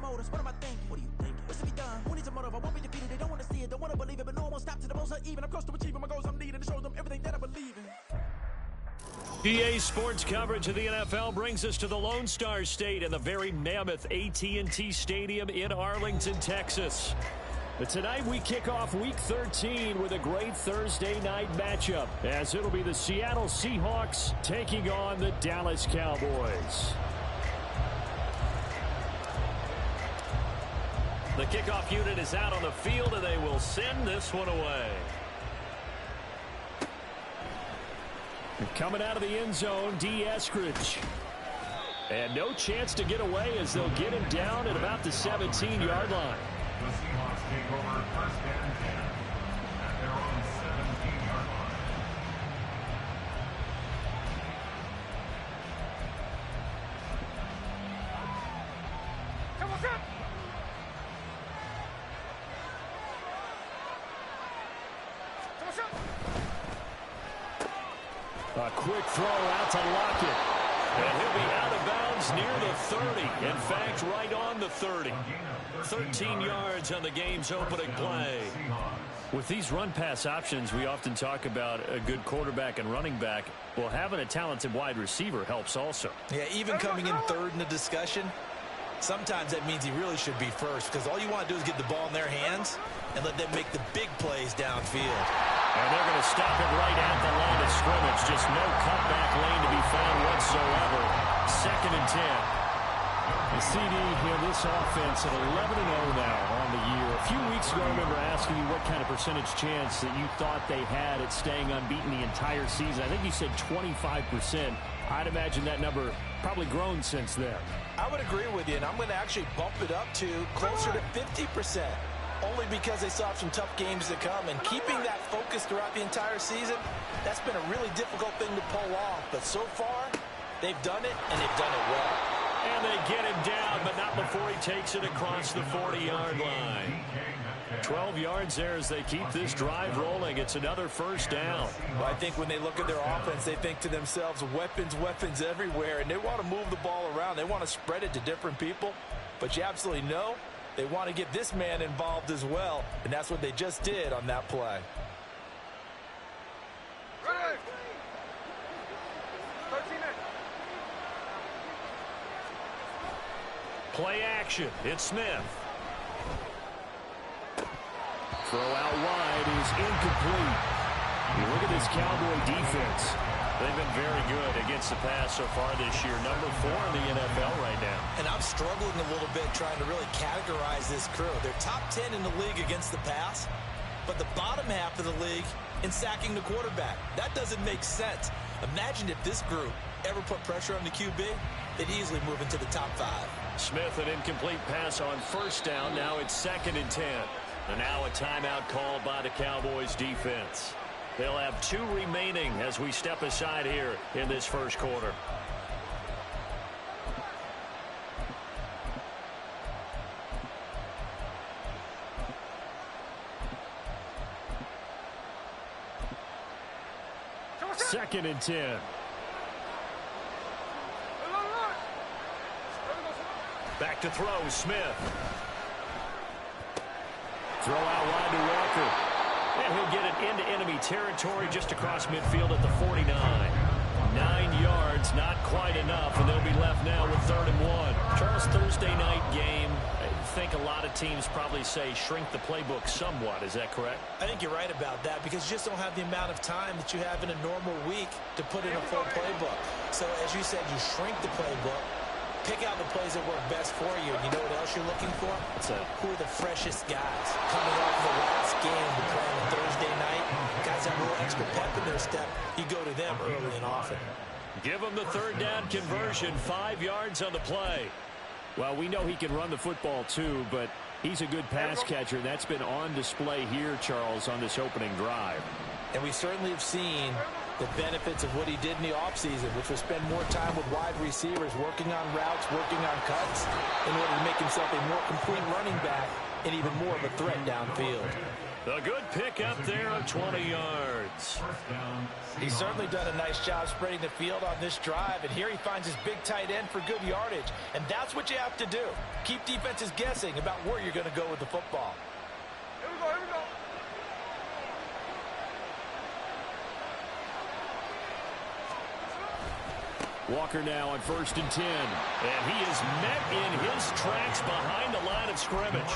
motives? What am I thinking? What are you thinking? What's to be done? Who needs a motive? I won't be defeated. They don't want to see it, don't want to believe it, but no one won't stop to the most even. I'm close to achieving my goals. I'm needing to show them everything that I believe in. EA Sports coverage of the NFL brings us to the Lone Star State in the very mammoth AT&T Stadium in Arlington, Texas. But tonight we kick off Week 13 with a great Thursday night matchup, as it'll be the Seattle Seahawks taking on the Dallas Cowboys. The kickoff unit is out on the field, and they will send this one away. Coming out of the end zone, D. Eskridge. And no chance to get away as they'll get him down at about the 17-yard line. The Seahawks take over first and 10 at their own 17-yard line. A quick throw out to Lockett. And he'll be out of bounds near the 30. In fact, right on the 30. 13 yards on the game's opening play. With these run-pass options, we often talk about a good quarterback and running back. Well, having a talented wide receiver helps also. Yeah, even coming in third in the discussion, sometimes that means he really should be first, because all you want to do is get the ball in their hands and let them make the big plays downfield. And they're going to stop it right at the line of scrimmage. Just no cutback lane to be found whatsoever. 2nd and 10. The CD here, this offense at 11-0 now on the year. A few weeks ago, I remember asking you what kind of percentage chance that you thought they had at staying unbeaten the entire season. I think you said 25%. I'd imagine that number probably grown since then. I would agree with you, and I'm going to actually bump it up to closer to 50%. Only because they saw some tough games to come, and keeping that focus throughout the entire season, that's been a really difficult thing to pull off. But so far, they've done it, and they've done it well. And they get him down, but not before he takes it across the 40-yard line. 12 yards there as they keep this drive rolling. It's another first down. Well, I think when they look at their offense, they think to themselves, weapons, weapons everywhere, and they want to move the ball around. They want to spread it to different people, but you absolutely know they want to get this man involved as well, and that's what they just did on that play. Play action. It's Smith. Throw out wide is incomplete. You look at this Cowboy defense. They've been very good against the pass so far this year. Number 4 in the NFL right now. And I'm struggling a little bit trying to really categorize this crew. They're top 10 in the league against the pass, but the bottom half of the league in sacking the quarterback. That doesn't make sense. Imagine if this group ever put pressure on the QB, they'd easily move into the top 5. Smith, an incomplete pass on first down. Now it's 2nd and 10. And now a timeout called by the Cowboys defense. They'll have 2 remaining as we step aside here in this first quarter. Second and 10. Back to throw, Smith. Throw out wide to Walker. And he'll get it into enemy territory just across midfield at the 49. 9 yards, not quite enough, and they'll be left now with 3rd and 1. Charles, Thursday night game, I think a lot of teams probably say shrink the playbook somewhat. Is that correct? I think you're right about that, because you just don't have the amount of time that you have in a normal week to put in a full playbook. So as you said, you shrink the playbook, pick out the plays that work best for you. And you know what else you're looking for? Who are the freshest guys coming off the last game to play on Thursday night? Guys have a little extra pep in their step. You go to them early and often. Give them the 3rd down conversion. 5 yards on the play. Well, we know he can run the football too, but he's a good pass catcher. That's been on display here, Charles, on this opening drive. And we certainly have seen the benefits of what he did in the offseason, which was spend more time with wide receivers, working on routes, working on cuts, in order to make himself a more complete running back and even more of a threat downfield. A good pick up there of 20 yards. He's certainly done a nice job spreading the field on this drive, and here he finds his big tight end for good yardage. And that's what you have to do. Keep defenses guessing about where you're going to go with the football. Here we go, here we go. Walker now on 1st and 10. And he is met in his tracks behind the line of scrimmage.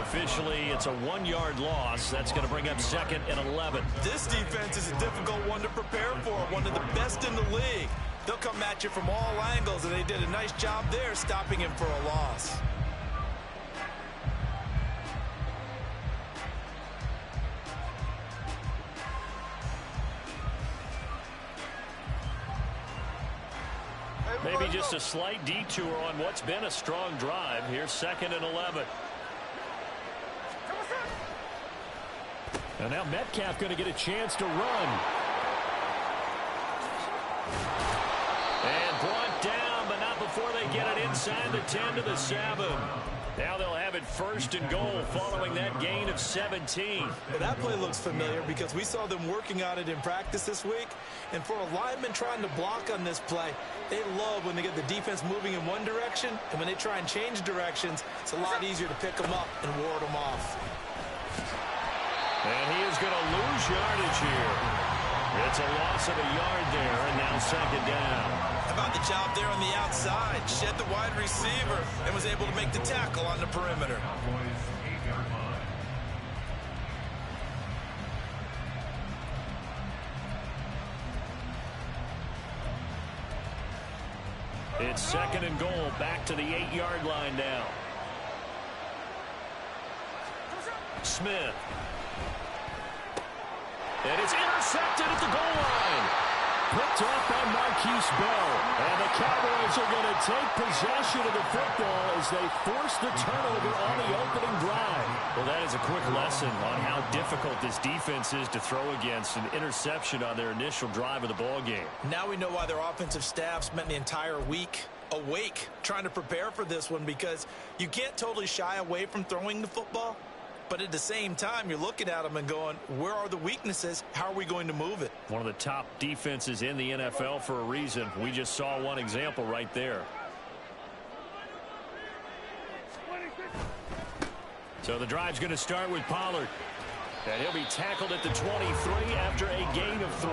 Officially, it's a 1-yard loss. That's going to bring up 2nd and 11. This defense is a difficult one to prepare for, one of the best in the league. They'll come at you from all angles, and they did a nice job there stopping him for a loss. Maybe just a slight detour on what's been a strong drive. Here's 2nd and 11. And now Metcalf going to get a chance to run. And brought down, but not before they get it inside the 10 to the 7. Now they'll have it 1st and goal following that gain of 17. Well, that play looks familiar because we saw them working on it in practice this week. And for a lineman trying to block on this play, they love when they get the defense moving in one direction. And when they try and change directions, it's a lot easier to pick them up and ward them off. And he is going to lose yardage here. It's a loss of a yard there, and now 2nd down. How about the job there on the outside? Shed the wide receiver and was able to make the tackle on the perimeter. Cowboys 8-yard line. It's 2nd and goal, back to the 8-yard line now. Smith. And it's intercepted at the goal line. Picked off by Marquise Bell. And the Cowboys are going to take possession of the football as they force the turnover on the opening drive. Well, that is a quick lesson on how difficult this defense is to throw against. An interception on their initial drive of the ball game. Now we know why their offensive staff spent the entire week awake trying to prepare for this one, because you can't totally shy away from throwing the football. But at the same time, you're looking at them and going, where are the weaknesses? How are we going to move it? One of the top defenses in the NFL for a reason. We just saw one example right there. So the drive's going to start with Pollard. And he'll be tackled at the 23 after a gain of 3.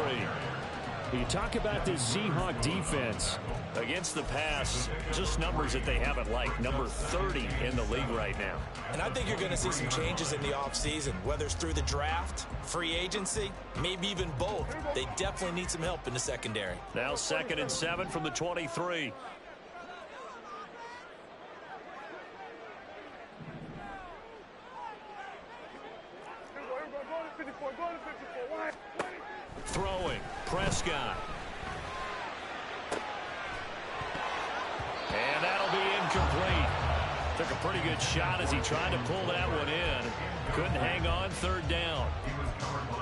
You talk about this Seahawk defense. Against the pass, just numbers that they haven't liked. Number 30 in the league right now. And I think you're going to see some changes in the offseason, whether it's through the draft, free agency, maybe even both. They definitely need some help in the secondary. Now 2nd and 7 from the 23. Throwing, Prescott. And that'll be incomplete. Took a pretty good shot as he tried to pull that one in. Couldn't hang on, 3rd down.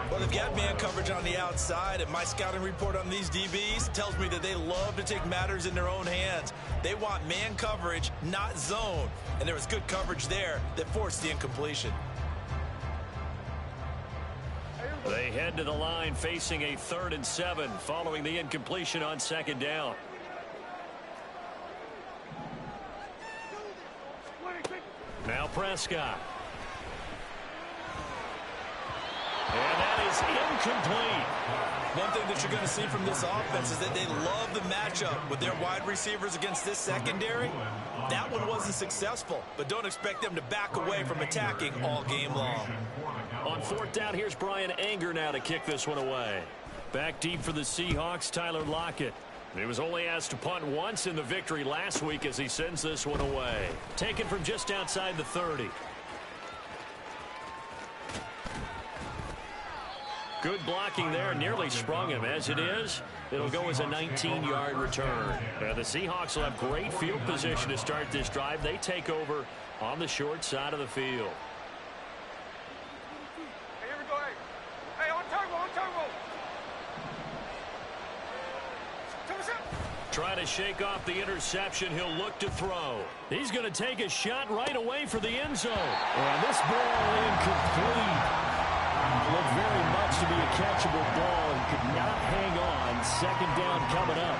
Well, they've got man coverage on the outside, and my scouting report on these DBs tells me that they love to take matters in their own hands. They want man coverage, not zone. And there was good coverage there that forced the incompletion. They head to the line facing a 3rd and 7 following the incompletion on 2nd down. Now Prescott. And that is incomplete. One thing that you're going to see from this offense is that they love the matchup with their wide receivers against this secondary. That one wasn't successful, but don't expect them to back away from attacking all game long. On 4th down, here's Brian Anger now to kick this one away. Back deep for the Seahawks, Tyler Lockett. He was only asked to punt once in the victory last week as he sends this one away. Taken from just outside the 30. Good blocking there, nearly sprung him. As it is, it'll go as a 19-yard return. Now the Seahawks will have great field position to start this drive. They take over on the short side of the field. Hey, here we go. Hey, on turbo, on turbo. Trying to shake off the interception. He'll look to throw. He's going to take a shot right away for the end zone. And this ball incomplete. to be a catchable ball and could not hang on. Second down coming up.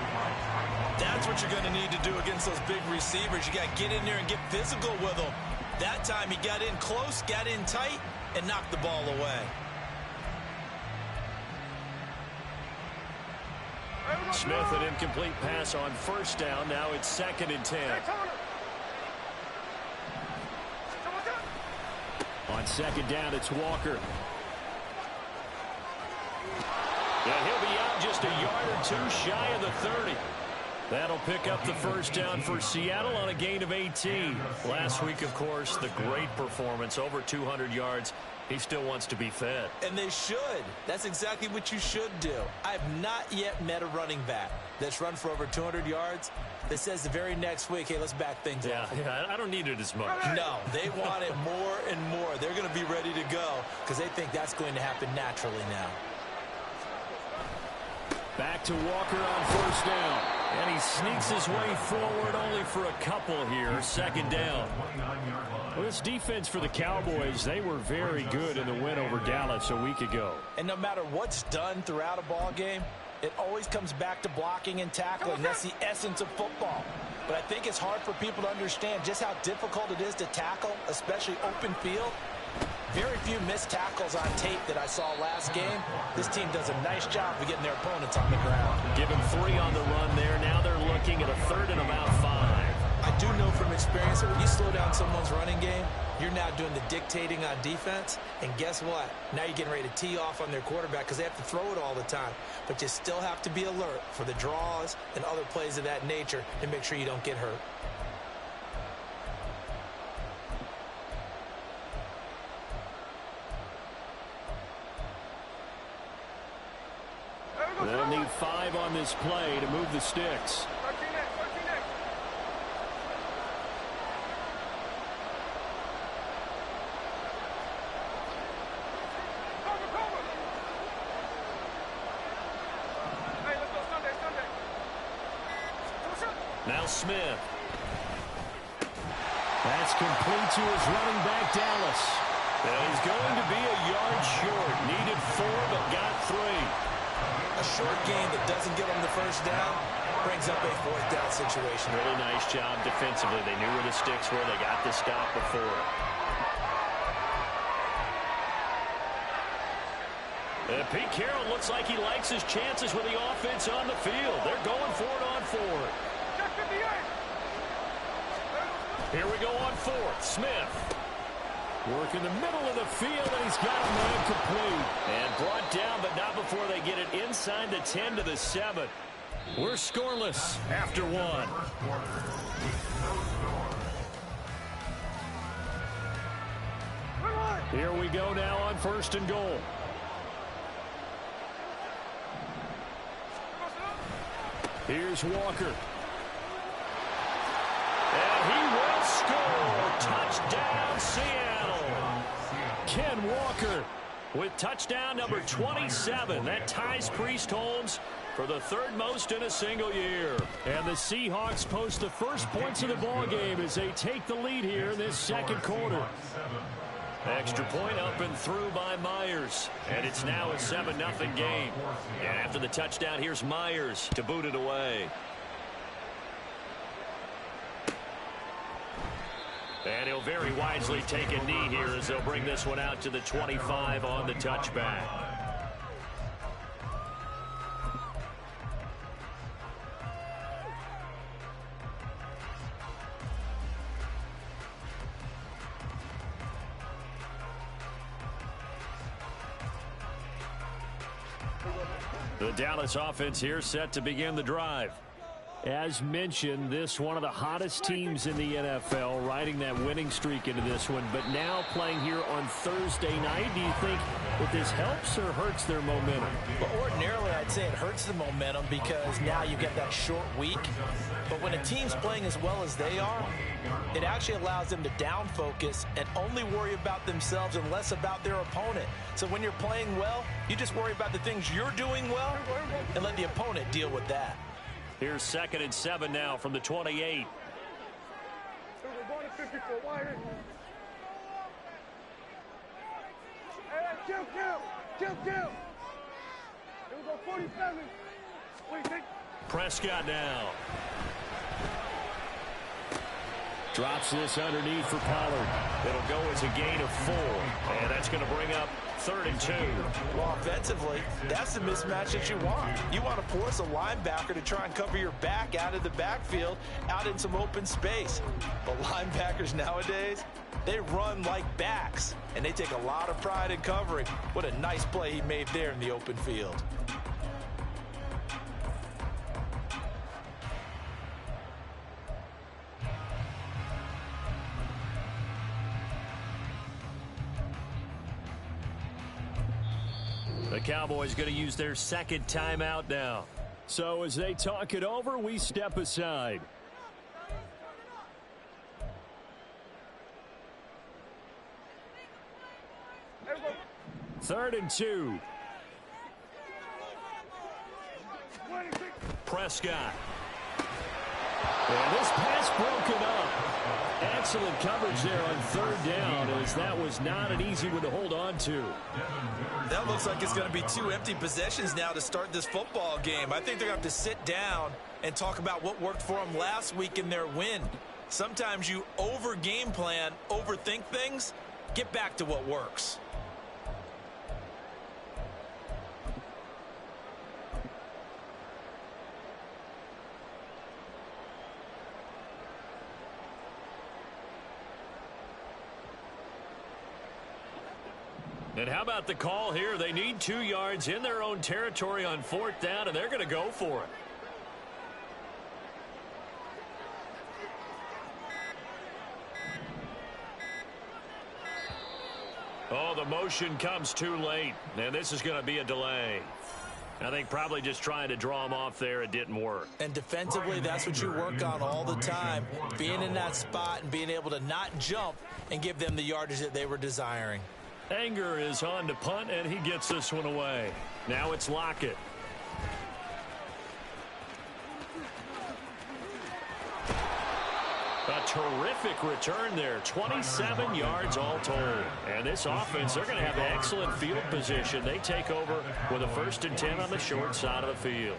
That's what you're going to need to do against those big receivers. You got to get in there and get physical with them. That time he got in close, got in tight, and knocked the ball away. Smith, an incomplete pass on first down. Now it's 2nd and 10. On second down, it's Walker. Yeah, he'll be out just a yard or two shy of the 30. That'll pick up the first down for Seattle on a gain of 18. Last week, of course, the great performance, over 200 yards. He still wants to be fed. And they should. That's exactly what you should do. I have not yet met a running back that's run for over 200 yards that says the very next week, hey, let's back things up. Yeah, I don't need it as much. No, they want it more and more. They're going to be ready to go because they think that's going to happen naturally now. Back to Walker on first down. And he sneaks his way forward only for a couple here. Second down. Well, this defense for the Cowboys, they were very good in the win over Dallas a week ago. And no matter what's done throughout a ball game, it always comes back to blocking and tackling. That's the essence of football. But I think it's hard for people to understand just how difficult it is to tackle, especially open field. Very few missed tackles on tape that I saw last game. This team does a nice job of getting their opponents on the ground. Give him 3 on the run there. Now they're looking at a 3rd and about 5. I do know from experience that when you slow down someone's running game, you're now doing the dictating on defense. And guess what? Now you're getting ready to tee off on their quarterback because they have to throw it all the time. But you still have to be alert for the draws and other plays of that nature to make sure you don't get hurt. They'll need 5 on this play to move the sticks. Now Smith. That's complete to his running back, Dallas. And he's going to be a yard short. Needed 4, but got 3. A short game that doesn't get them the first down brings up a 4th down situation. Really nice job defensively. They knew where the sticks were. They got the stop before. And Pete Carroll looks like he likes his chances with the offense on the field. They're going for it on 4th. Here we go on 4th. Smith. Work in the middle of the field, and he's got a man complete. And brought down, but not before they get it inside the 10 to the 7. We're scoreless after 1. Here we go now on 1st and goal. Here's Walker. And he will score. Touchdown, Seattle. Ken Walker with touchdown number 27. That ties Priest Holmes for the 3rd most in a single year. And the Seahawks post the first points of the ball game as they take the lead here in this 2nd quarter. Extra point up and through by Myers. And it's now a 7-0 game. And after the touchdown, here's Myers to boot it away. And he'll very wisely take a knee here as they'll bring this one out to the 25 on the touchback. The Dallas offense here set to begin the drive. As mentioned, this one of the hottest teams in the NFL, riding that winning streak into this one, but now playing here on Thursday night. Do you think that this helps or hurts their momentum? Well, ordinarily, I'd say it hurts the momentum because now you get that short week. But when a team's playing as well as they are, it actually allows them to down focus and only worry about themselves and less about their opponent. So when you're playing well, you just worry about the things you're doing well and let the opponent deal with that. Here's 2nd and 7 now from the 28. go 47. Wait, take. Prescott now. Drops this underneath for Pollard. It'll go as a gain of 4, and that's going to bring up 3rd and 2. Well, offensively, that's the mismatch that you want. You want to force a linebacker to try and cover your back out of the backfield, out in some open space. But linebackers nowadays, they run like backs, and they take a lot of pride in covering. What a nice play he made there in the open field. The Cowboys going to use their 2nd timeout now. So as they talk it over, we step aside. There we go. 3rd and 2. 26. Prescott. And this pass broken up. Excellent coverage there on 3rd down, as that was not an easy one to hold on to. That looks like it's going to be 2 empty possessions now to start this football game. I think they're going to have to sit down and talk about what worked for them last week in their win. Sometimes you over-game plan, overthink things, get back to what works. And how about the call here? They need 2 yards in their own territory on 4th down, and they're going to go for it. Oh, the motion comes too late, and this is going to be a delay. I think probably just trying to draw him off there, it didn't work. And defensively, that's what you work on all the time, being in that spot and being able to not jump and give them the yardage that they were desiring. Anger is on to punt, and he gets this one away. Now it's Lockett. A terrific return there. 27 yards all told. And this offense, they're going to have excellent field position. They take over with a 1st and 10 on the short side of the field.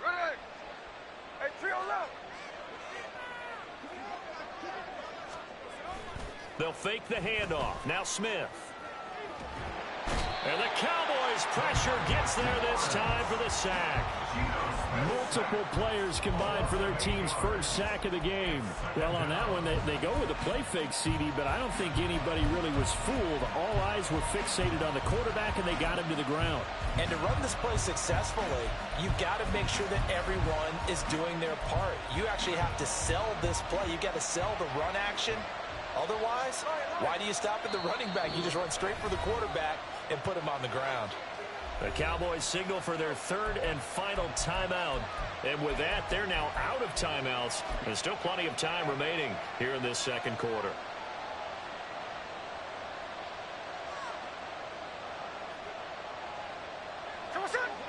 Ready. Hey, trio left. They'll fake the handoff. Now Smith. And the Cowboys pressure gets there this time for the sack. Multiple players combined for their team's 1st sack of the game. Well, on that one, they go with a play fake, CD, but I don't think anybody really was fooled. All eyes were fixated on the quarterback, and they got him to the ground. And to run this play successfully, you've got to make sure that everyone is doing their part. You actually have to sell this play. You've got to sell the run action. Otherwise, why do you stop at the running back? You just run straight for the quarterback and put him on the ground. The Cowboys signal for their 3rd and final timeout. And with that, they're now out of timeouts. There's still plenty of time remaining here in this 2nd quarter.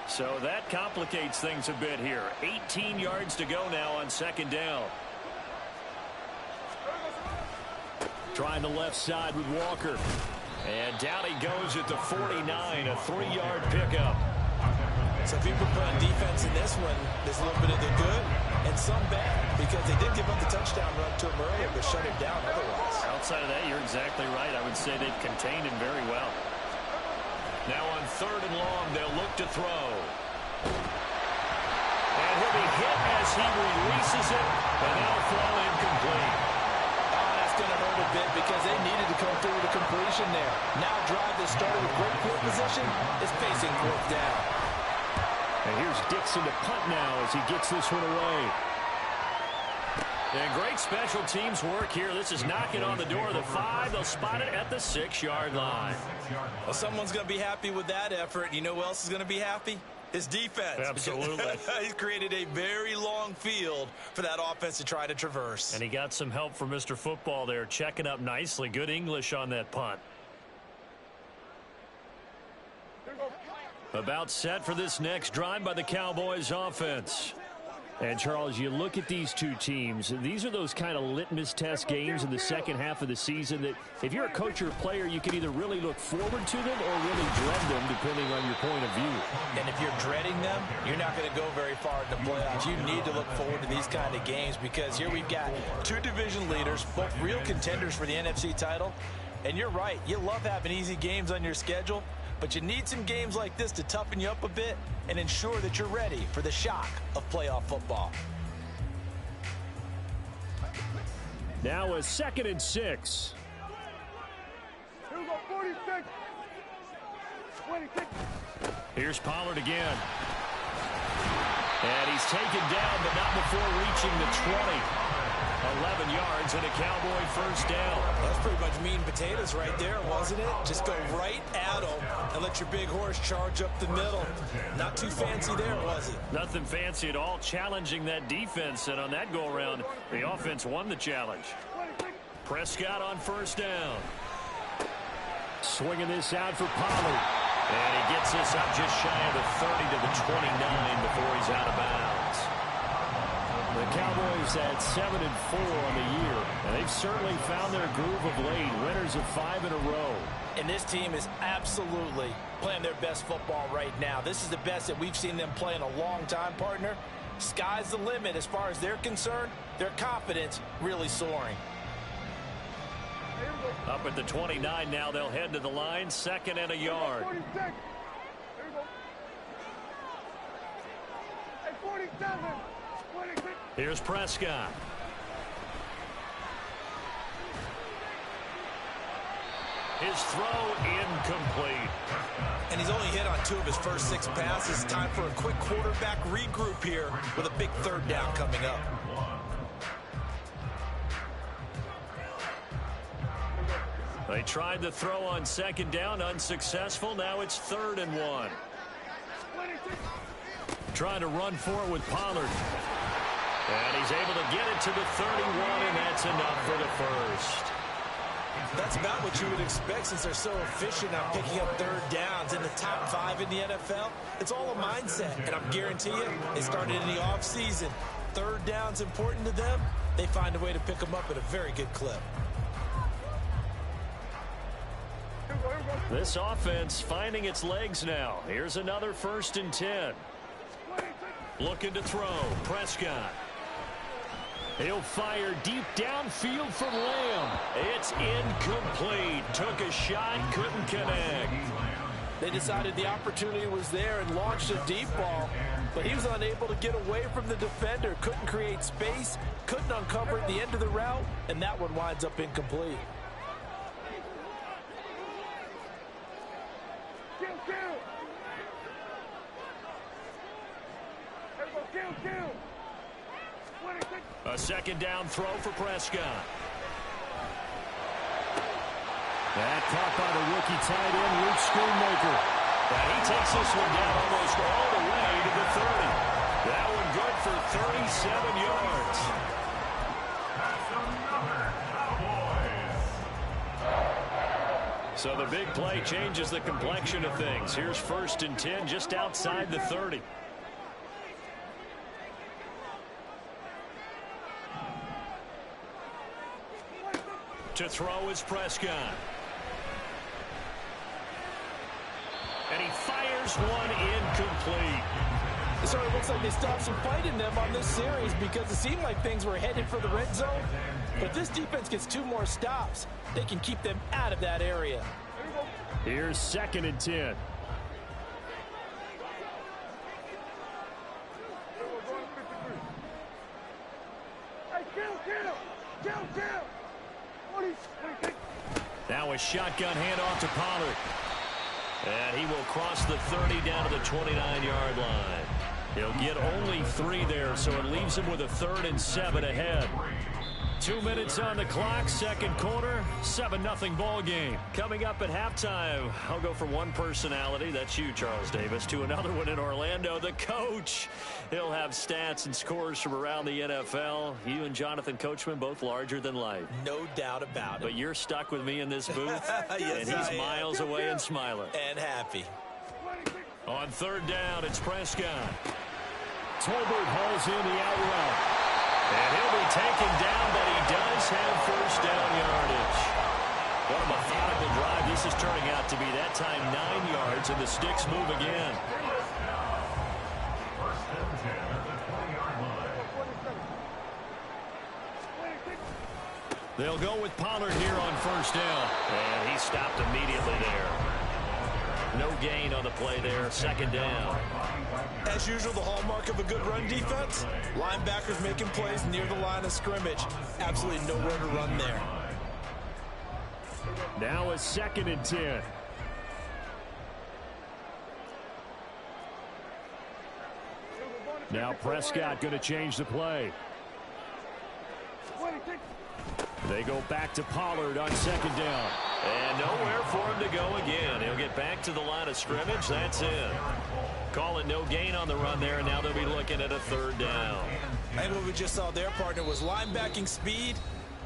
So that complicates things a bit here. 18 yards to go now on 2nd down. Trying the left side with Walker. And down he goes at the 49, a 3-yard pickup. So if you put on defense in this one, there's a little bit of the good and some bad, because they did give up the touchdown run to him earlier, but shut him down otherwise. Outside of that, you're exactly right. I would say they've contained him very well. Now on 3rd and long, they'll look to throw. And he'll be hit as he releases it, and that'll fall incomplete. Going to hurt a bit because they needed to come through with a completion there. Now a drive that started with great field position is facing 4th down. And here's Dixon to punt now as he gets this one away. And great special teams work here. This is knocking on the door of the 5. They'll spot it at the 6-yard line. Well, someone's going to be happy with that effort. You know who else is going to be happy? His defense. Absolutely. He's created a very long field for that offense to try to traverse. And he got some help from Mr. Football there, checking up nicely. Good English on that punt. About set for this next drive by the Cowboys offense. And, Charles, you look at these two teams, these are those kind of litmus test games in the second half of the season that if you're a coach or a player, you can either really look forward to them or really dread them, depending on your point of view. And if you're dreading them, you're not going to go very far in the playoffs. You need to look forward to these kind of games because here we've got two division leaders, both real contenders for the NFC title. And you're right, you love having easy games on your schedule, but you need some games like this to toughen you up a bit and ensure that you're ready for the shock of playoff football. Now a 2nd and 6. Here we go, 46. 26. Here's Pollard again. And he's taken down, but not before reaching the 20. 11 yards and a Cowboy first down. That's pretty much meat and potatoes right there, wasn't it? Just go right at them and let your big horse charge up the middle. Not too fancy there, was it? Nothing fancy at all, challenging that defense. And on that go-around, the offense won the challenge. Prescott on first down. Swinging this out for Pollard. And he gets this up just shy of the 30 to the 29 before he's out of bounds. The Cowboys at 7-4 on the year, and they've certainly found their groove of late. Winners of 5 in a row. And this team is absolutely playing their best football right now. This is the best that we've seen them play in a long time, partner. Sky's the limit as far as they're concerned. Their confidence really soaring. Up at the 29 now, they'll head to the line, 2nd and a yard. 46. Here we go. Hey, 47. 26. Here's Prescott. His throw incomplete. And he's only hit on 2 of his first 6 passes. Time for a quick quarterback regroup here with a big 3rd down coming up. They tried the throw on 2nd down, unsuccessful. Now it's 3rd and 1. Trying to run for it with Pollard. And he's able to get it to the 31, and that's enough for the first. That's about what you would expect since they're so efficient on picking up 3rd downs in the top 5 in the NFL. It's all a mindset, and I'm guarantee you, it started in the offseason. 3rd down's important to them. They find a way to pick them up at a very good clip. This offense finding its legs now. Here's another 1st and 10. Looking to throw. Prescott. He'll fire deep downfield from Lamb. It's incomplete. Took a shot, couldn't connect. They decided the opportunity was there and launched a deep ball, but he was unable to get away from the defender. Couldn't create space, couldn't uncover at the end of the route, and that one winds up incomplete. A 2nd down throw for Prescott. That caught by the rookie tight end, Luke Schoonmaker. And he takes this one down almost all the way to the 30. That one good for 37 yards. So the big play changes the complexion of things. Here's 1st and 10 just outside the 30. To throw is Prescott. And he fires one incomplete. So it looks like they stopped some fight in them on this series because it seemed like things were headed for the red zone. But if this defense gets 2 more stops, they can keep them out of that area. Here's 2nd and 10. Now a shotgun handoff to Pollard. And he will cross the 30 down to the 29-yard line. He'll get only 3 there, so it leaves him with a 3rd and 7 ahead. 2 minutes on the clock, 2nd quarter, 7-0 ball game. Coming up at halftime, I'll go from one personality, that's you, Charles Davis, to another one in Orlando, the coach. He'll have stats and scores from around the NFL. You and Jonathan Coachman, both larger than life. No doubt about it. But you're stuck with me in this booth, yes, and he's miles away and smiling. And happy. On 3rd down, it's Prescott. Tolbert hauls in the out route. And he'll be taken down, but he does have first down yardage. What a methodical drive this is turning out to be. That time 9 yards, and the sticks move again. First and 10 at the 20-yard line. They'll go with Pollard here on first down. And he stopped immediately there. No gain on the play there. Second down. As usual, the hallmark of a good run defense, linebackers making plays near the line of scrimmage. Absolutely nowhere to run there. Now a 2nd and 10. Now Prescott going to change the play. They go back to Pollard on 2nd down. And nowhere for him to go again. He'll get back to the line of scrimmage. That's it. Call it no gain on the run there, and now they'll be looking at a 3rd down. And what we just saw their partner was linebacking speed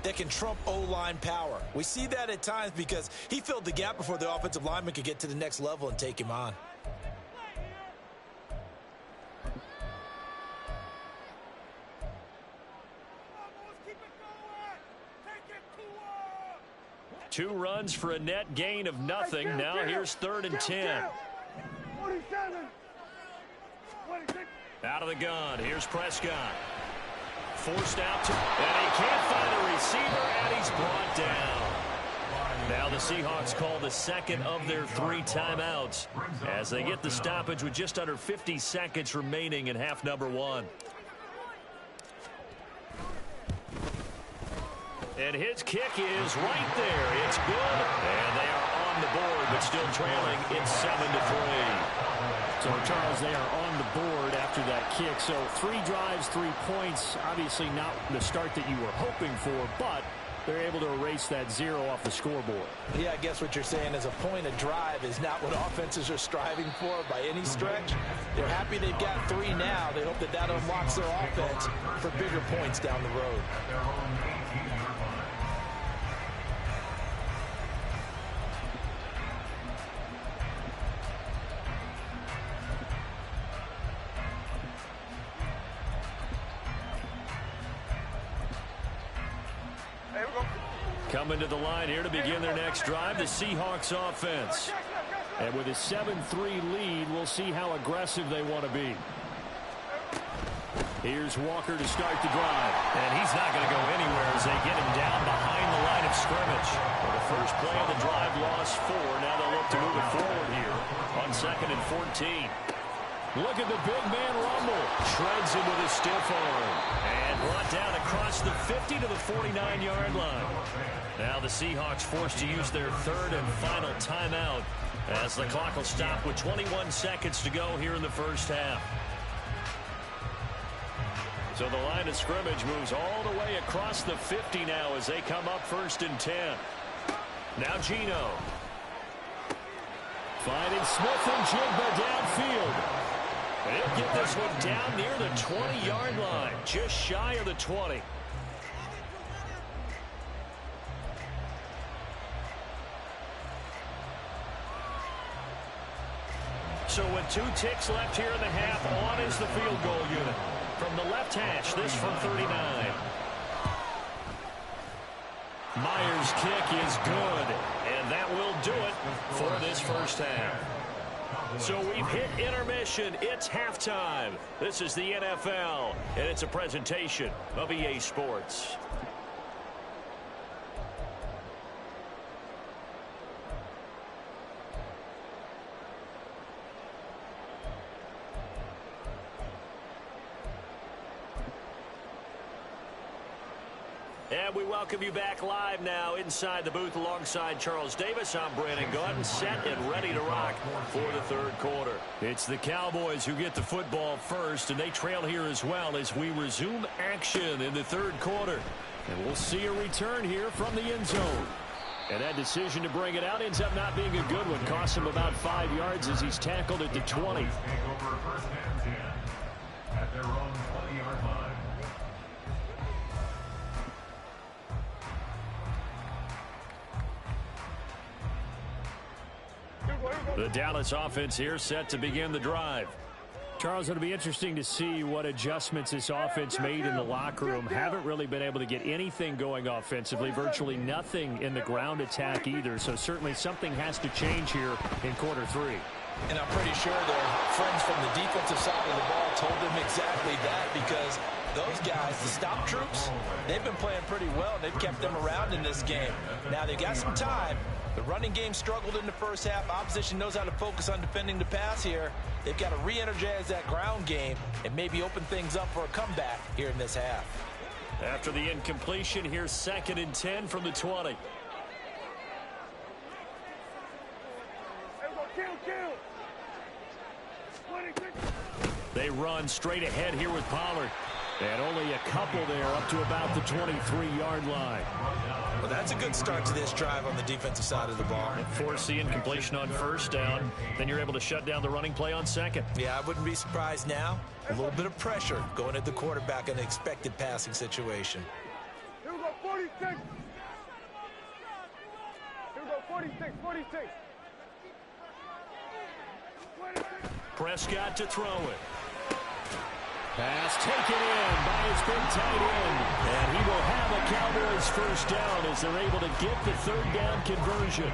that can trump O-line power. We see that at times because he filled the gap before the offensive lineman could get to the next level and take him on. Two runs for a net gain of nothing. Now here's 3rd and 10. 47. 26. Out of the gun. Here's Prescott. Forced out to, and he can't find a receiver, and he's brought down. Now the Seahawks call the 2nd of their 3 timeouts as they get the stoppage with just under 50 seconds remaining in half number 1. And his kick is right there. It's good. And they are on the board, but still trailing. It's 7-3. So, Charles, they are on the board after that kick. So 3 drives, 3 points. Obviously not the start that you were hoping for, but they're able to erase that 0 off the scoreboard. Yeah, I guess what you're saying is a point of drive is not what offenses are striving for by any stretch. They're happy they've got 3 now. They hope that that unlocks their offense for bigger points down the road. Coming to the line here to begin their next drive, the Seahawks offense. And with a 7-3 lead, we'll see how aggressive they want to be. Here's Walker to start the drive. And he's not going to go anywhere as they get him down behind the line of scrimmage. Well, the first play of the drive lost 4. Now they'll look to move it forward here on 2nd and 14. Look at the big man rumble. Shreds him with a stiff arm. And brought down across the 50 to the 49-yard line. Now the Seahawks forced to use their 3rd and final timeout as the clock will stop with 21 seconds to go here in the first half. So the line of scrimmage moves all the way across the 50 now as they come up 1st and 10. Now Geno. Finding Smith and Jigba downfield. And he'll get this one down near the 20-yard line, just shy of the 20. So with 2 ticks left here in the half, on is the field goal unit. From the left hash, this from 39. Myers' kick is good, and that will do it for this first half. So we've hit intermission. It's halftime. This is the NFL, and it's a presentation of EA Sports. And we welcome you back live now inside the booth alongside Charles Davis. I'm Brandon Gunn, set and ready to rock for the 3rd quarter. It's the Cowboys who get the football first, and they trail here as well as we resume action in the 3rd quarter. And we'll see a return here from the end zone. And that decision to bring it out ends up not being a good one. Costs him about 5 yards as he's tackled at the 20. Take over 1st and 10 at their own 20-yard line. The Dallas offense here set to begin the drive. Charles, it'll be interesting to see what adjustments this offense made in the locker room. Haven't really been able to get anything going offensively, virtually nothing in the ground attack either. So certainly something has to change here in quarter 3. And I'm pretty sure their friends from the defensive side of the ball told them exactly that, because those guys, the stop troops, they've been playing pretty well. They've kept them around in this game. Now they've got some time. The running game struggled in the first half. Opposition knows how to focus on defending the pass here. They've got to re-energize that ground game and maybe open things up for a comeback here in this half. After the incompletion, here's 2nd and 10 from the 20. They run straight ahead here with Pollard. And only a couple there up to about the 23-yard line. Well, that's a good start to this drive on the defensive side of the ball. Force the incompletion on 1st down. Then you're able to shut down the running play on 2nd. Yeah, I wouldn't be surprised now. A little bit of pressure going at the quarterback in an expected passing situation. Here we go, 46. Here we go, 46, 46. 26. Prescott to throw it. Pass taken in by his big tight end. And he will have a Cowboys 1st down as they're able to get the 3rd down conversion.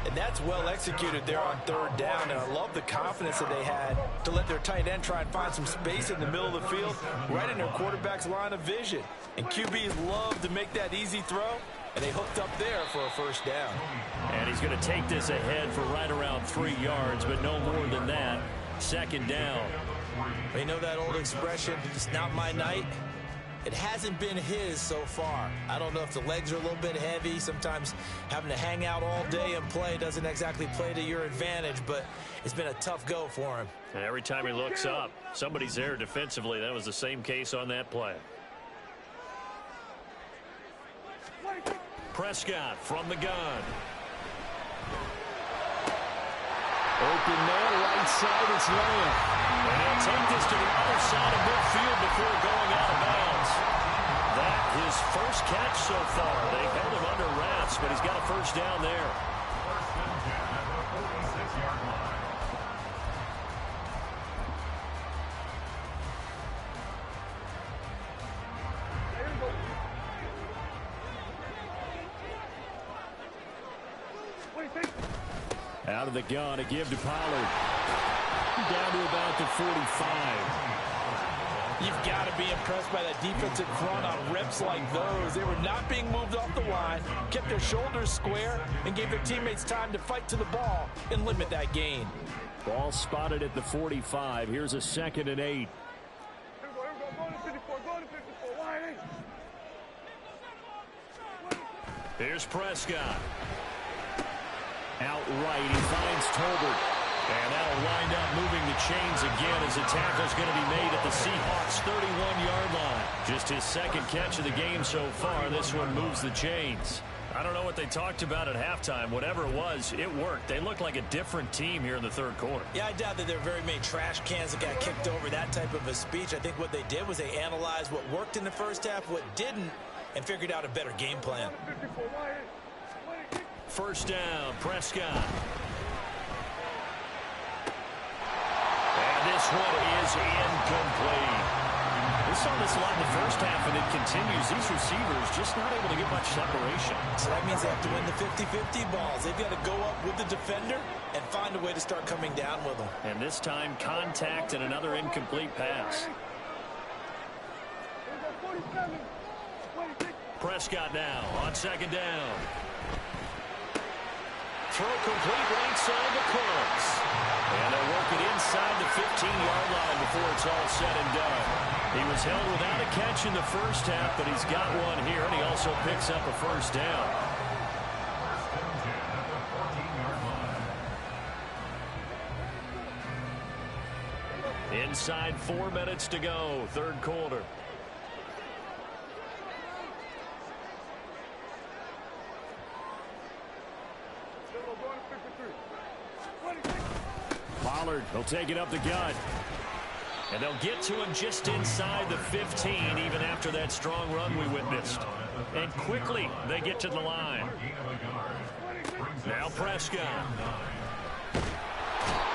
And that's well executed there on 3rd down. And I love the confidence that they had to let their tight end try and find some space in the middle of the field, right in their quarterback's line of vision. And QBs love to make that easy throw. And they hooked up there for a 1st down. And he's going to take this ahead for right around 3 yards, but no more than that. 2nd down. You know that old expression, it's not my night? It hasn't been his so far. I don't know if the legs are a little bit heavy. Sometimes having to hang out all day and play doesn't exactly play to your advantage, but it's been a tough go for him. And every time he looks up, somebody's there defensively. That was the same case on that play. Prescott from the gun. Open man, right side, it's Lamb. And he'll take this to the other side of midfield before going out of bounds. That his first catch so far. They held him under wraps, but he's got a 1st down there. Out of the gun, a give to Pollard. Down to about the 45. You've got to be impressed by that defensive front on reps like those. They were not being moved off the line, kept their shoulders square, and gave their teammates time to fight to the ball and limit that gain. Ball spotted at the 45. Here's a 2nd and 8. Here we go, go to 54, go to 54, line 8. Here's Prescott. Outright, he finds Tolbert. And that'll wind up moving the chains again as the tackle's going to be made at the Seahawks' 31-yard line. Just his 2nd catch of the game so far. This one moves the chains. I don't know what they talked about at halftime. Whatever it was, it worked. They look like a different team here in the 3rd quarter. Yeah, I doubt that there are very many trash cans that got kicked over that type of a speech. I think what they did was they analyzed what worked in the first half, what didn't, and figured out a better game plan. 1st down, Prescott. This one is incomplete. We saw this a lot in the first half, and it continues. These receivers just not able to get much separation. So that means they have to win the 50-50 balls. They've got to go up with the defender and find a way to start coming down with them. And this time, contact and another incomplete pass. Prescott now on 2nd down. Throw complete right side to Cooks. And they'll work it inside the 15-yard line before it's all said and done. He was held without a catch in the first half, but he's got one here, and he also picks up a 1st down. Inside 4 minutes to go, 3rd quarter. Pollard will take it up the gut. And they'll get to him just inside the 15, even after that strong run we witnessed. And quickly, they get to the line. Now Prescott.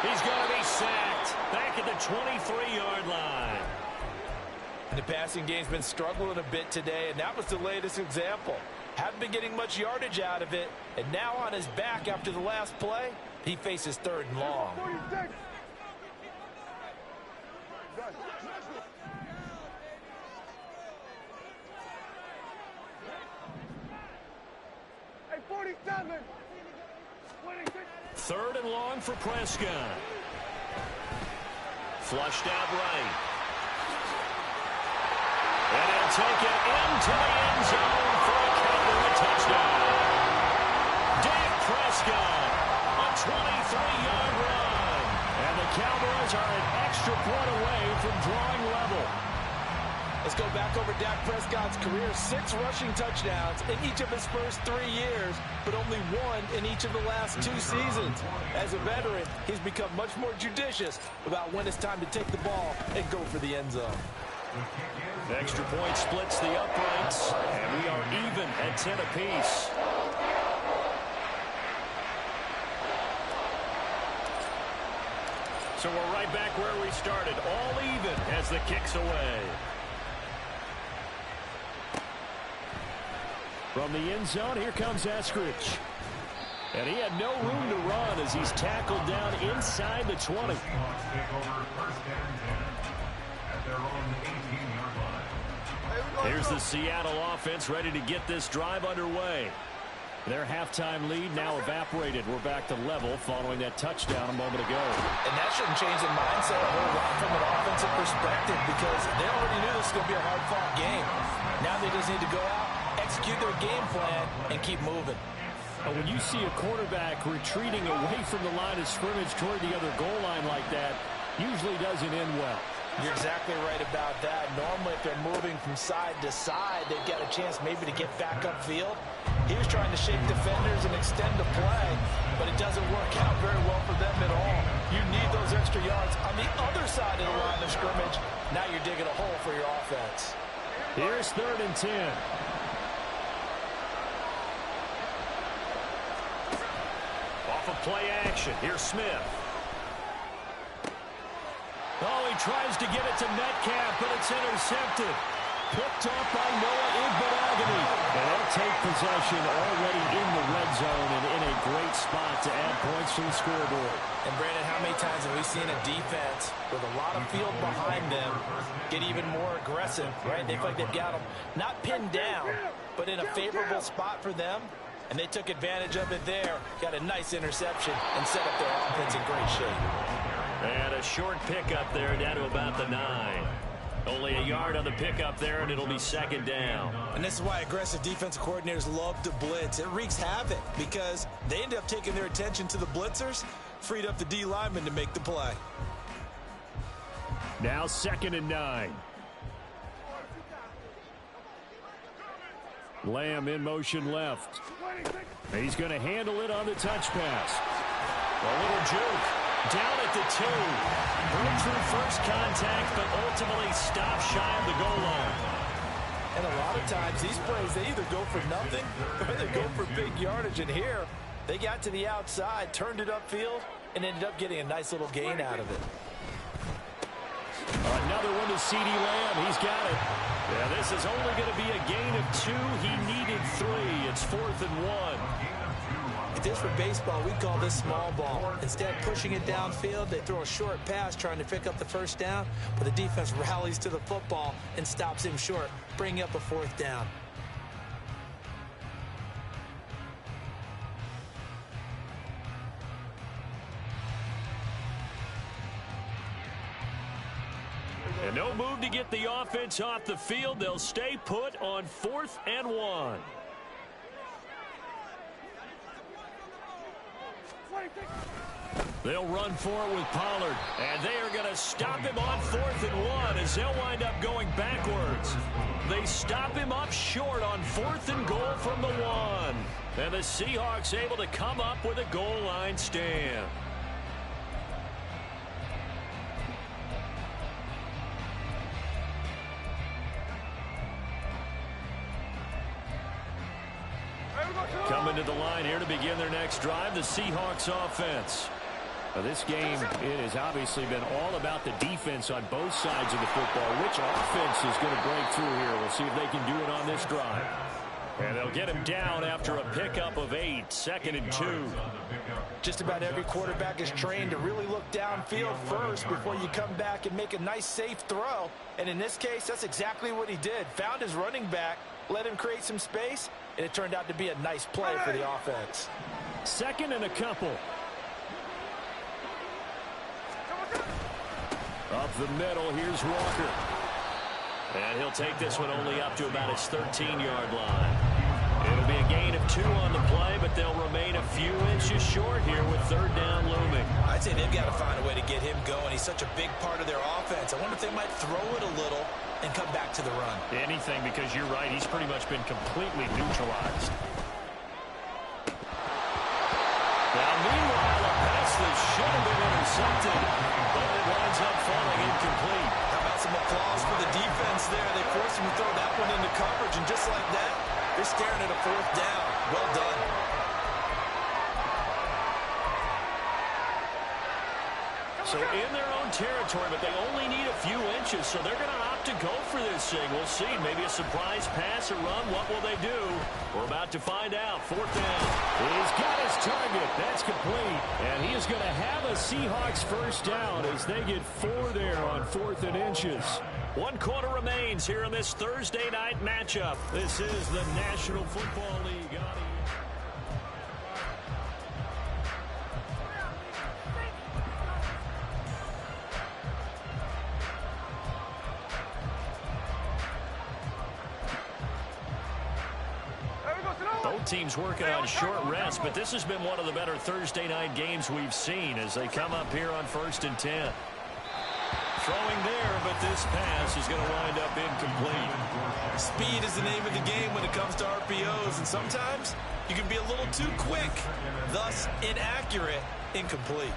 He's going to be sacked back at the 23-yard line. And the passing game's been struggling a bit today, and that was the latest example. Haven't been getting much yardage out of it, and now on his back after the last play, he faces 3rd and long. 46. Hey, 47. 26. 3rd and long for Prescott. Flushed out right. And he'll take it into the end zone for a Cowboy touchdown. Dak Prescott, a 23-yard run. And the Cowboys are an extra point away from drawing level. Let's go back over Dak Prescott's career. 6 rushing touchdowns in each of his first 3 years, but only 1 in each of the last 2 seasons. As a veteran, he's become much more judicious about when it's time to take the ball and go for the end zone. Extra point splits the uprights, and we are even at 10 apiece. So we're right back where we started, all even as the kick's away. From the end zone, here comes Eskridge. And he had no room to run as he's tackled down inside the 20. Here's the Seattle offense ready to get this drive underway. Their halftime lead now evaporated. We're back to level following that touchdown a moment ago. And that shouldn't change the mindset a whole lot from an offensive perspective because they already knew this was going to be a hard-fought game. Now they just need to go out, execute their game plan, and keep moving. When you see a quarterback retreating away from the line of scrimmage toward the other goal line like that, usually doesn't end well. You're exactly right about that. Normally, if they're moving from side to side, they've got a chance maybe to get back upfield. He was trying to shake defenders and extend the play, but it doesn't work out very well for them at all. You need those extra yards on the other side of the line of scrimmage. Now you're digging a hole for your offense. Here's 3rd and 10. Off of play action. Here's Smith. Oh, he tries to get it to Metcalf, but it's intercepted. Picked up by Noah Igbenogany. And they'll take possession already in the red zone and in a great spot to add points to the scoreboard. And, Brandon, how many times have we seen a defense with a lot of field behind them get even more aggressive, right? They feel like they've got them not pinned down, but in a favorable spot for them. And they took advantage of it there. Got a nice interception and set up their offense in great shape. And a short pickup there down to about the 9. Only a yard on the pickup there, and it'll be 2nd down. And this is why aggressive defensive coordinators love to blitz. It wreaks havoc because they end up taking their attention to the blitzers, freed up the D lineman to make the play. Now 2nd and 9. Lamb in motion left. He's going to handle it on the touch pass. A little juke. Down at the 2. Broke through first contact, but ultimately stopped shy of the goal line. And a lot of times, these plays, they either go for nothing or they go for big yardage. And here, they got to the outside, turned it upfield, and ended up getting a nice little gain out of it. Another one to C.D. Lamb. He's got it. Yeah, this is only going to be a gain of 2. He needed 3. It's 4th and 1. If this were baseball, we'd call this small ball. Instead of pushing it downfield, they throw a short pass trying to pick up the first down, but the defense rallies to the football and stops him short, bringing up a 4th down. And no move to get the offense off the field. They'll stay put on 4th and 1. They'll run for it with Pollard, and they are going to stop him on 4th and 1 as they'll wind up going backwards. They stop him up short on 4th and goal from the 1. And the Seahawks able to come up with a goal line stand. Coming to the line here to begin their next drive, the Seahawks offense. This game, it has obviously been all about the defense on both sides of the football. Which offense is going to break through here? We'll see if they can do it on this drive. And they'll get him down after a pickup of 8, 2nd and 2. Just about every quarterback is trained to really look downfield first before you come back and make a nice, safe throw. And in this case, that's exactly what he did. Found his running back, let him create some space, and it turned out to be a nice play for the offense. 2nd and a couple. Up the middle, here's Walker. And he'll take this one only up to about his 13-yard line. It'll be a gain of 2 on the play, but they'll remain a few inches short here with 3rd down looming. I'd say they've got to find a way to get him going. He's such a big part of their offense. I wonder if they might throw it a little and come back to the run. Anything, because you're right. He's pretty much been completely neutralized. Now, meanwhile, a pass that should have been intercepted, but it winds up falling incomplete. How about some applause for the defense there? They forced him to throw that one into coverage, and just like that, they're staring at a 4th down. Well done. So in their own territory, but they only need a few inches, so they're going to opt to go for this thing. We'll see. Maybe a surprise pass or run. What will they do? We're about to find out. 4th down. He's got his target. That's complete. And he is going to have a Seahawks 1st down as they get 4 there on 4th and inches. 1 quarter remains here in this Thursday night matchup. This is the National Football League. Both teams working on short rest, but this has been one of the better Thursday night games we've seen as they come up here on 1st and 10. Throwing there, but this pass is going to wind up incomplete. Speed is the name of the game when it comes to RPOs, and sometimes you can be a little too quick, thus inaccurate, incomplete.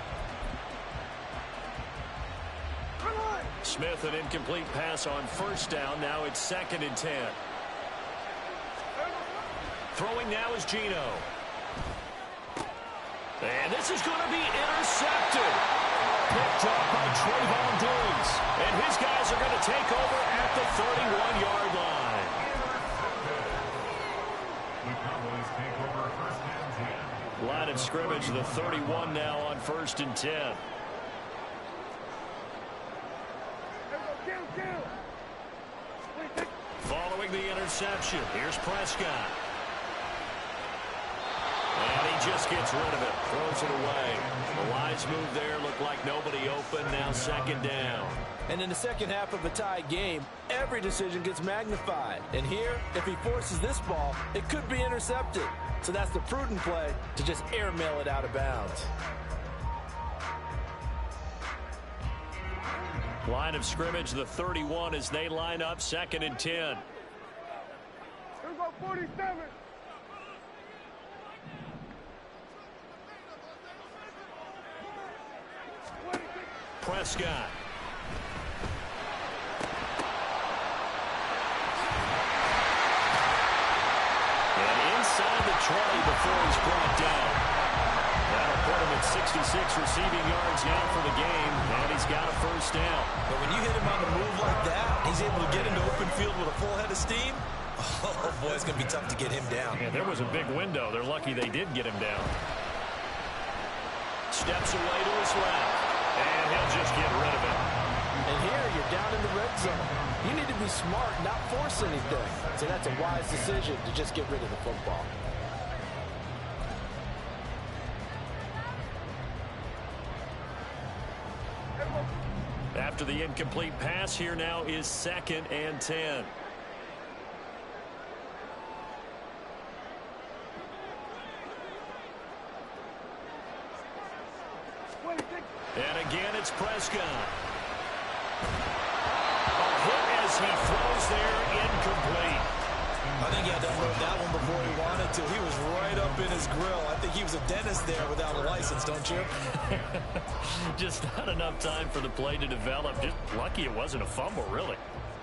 Smith, an incomplete pass on 1st down. Now it's 2nd and 10. Throwing now is Geno. And this is going to be intercepted. Picked up by Trayvon Diggs. And his guys are going to take over at the 31-yard line. The Cowboys take over 1st and 10. Line of scrimmage, the 31 now on 1st and 10. Following the interception, here's Prescott. And he just gets rid of it, throws it away. The wise move there, looked like nobody open, now 2nd down. And in the second half of a tie game, every decision gets magnified. And here, if he forces this ball, it could be intercepted. So that's the prudent play to just airmail it out of bounds. Line of scrimmage, the 31 as they line up, 2nd and 10. Here go 47. Prescott. And inside the 20 before he's brought down. That'll put him at 66 receiving yards now for the game, and he's got a 1st down. But when you hit him on the move like that, he's able to get into open field with a full head of steam. Oh, boy, it's going to be tough to get him down. Yeah, there was a big window. They're lucky they did get him down. Steps away to his left, and he'll just get rid of it. And here, you're down in the red zone. You need to be smart, not force anything. So that's a wise decision to just get rid of the football. After the incomplete pass, here now is 2nd and 10. And again, it's Prescott. A hit as he throws there, incomplete. I think he had to unload that one before he wanted to. He was right up in his grill. I think he was a dentist there without a license, don't you? Just not enough time for the play to develop. Just lucky it wasn't a fumble, really.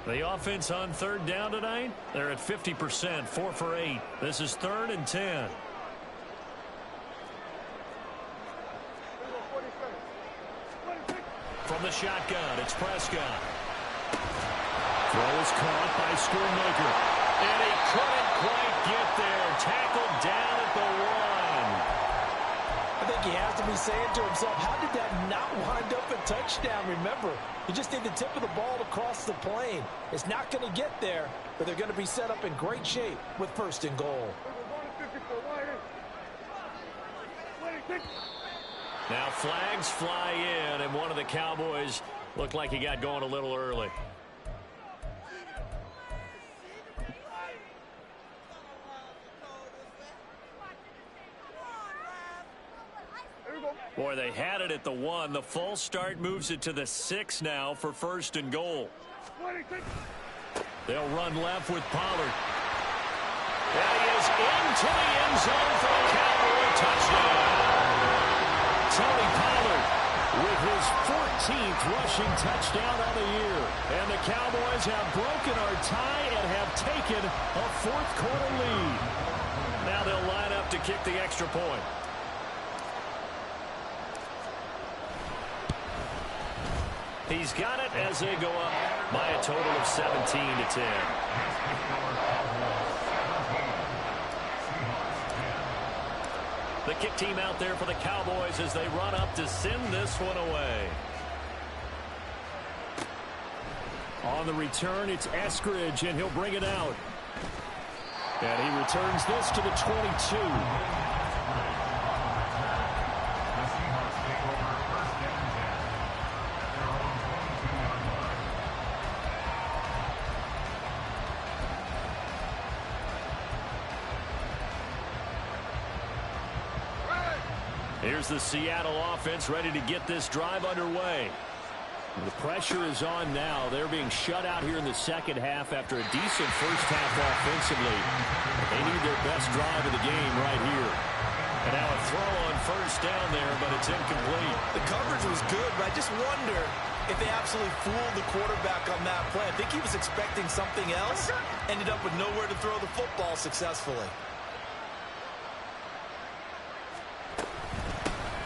The offense on 3rd down tonight, they're at 50%, 4 for 8. This is 3rd and 10. From the shotgun, it's Prescott. Throw is caught by Schoonmaker. And he couldn't quite get there. Tackled down at the 1. I think he has to be saying to himself, how did that not wind up a touchdown? Remember, you just need the tip of the ball to cross the plane. It's not going to get there, but they're going to be set up in great shape with 1st and goal. Now flags fly in, and one of the Cowboys looked like he got going a little early. Boy, they had it at the 1. The false start moves it to the 6 now for 1st and goal. They'll run left with Pollard. That is into the end zone for a Cowboy touchdown. Tony Pollard with his 14th rushing touchdown of the year. And the Cowboys have broken our tie and have taken a 4th quarter lead. Now they'll line up to kick the extra point. He's got it as they go up by a total of 17-10. The kick team out there for the Cowboys as they run up to send this one away. On the return, it's Eskridge, and he'll bring it out. And he returns this to the 22. Here's the Seattle offense ready to get this drive underway. The pressure is on now. They're being shut out here in the second half after a decent first half offensively. They need their best drive of the game right here. And now a throw on 1st down there, but it's incomplete. The coverage was good, but I just wonder if they absolutely fooled the quarterback on that play. I think he was expecting something else. Ended up with nowhere to throw the football successfully.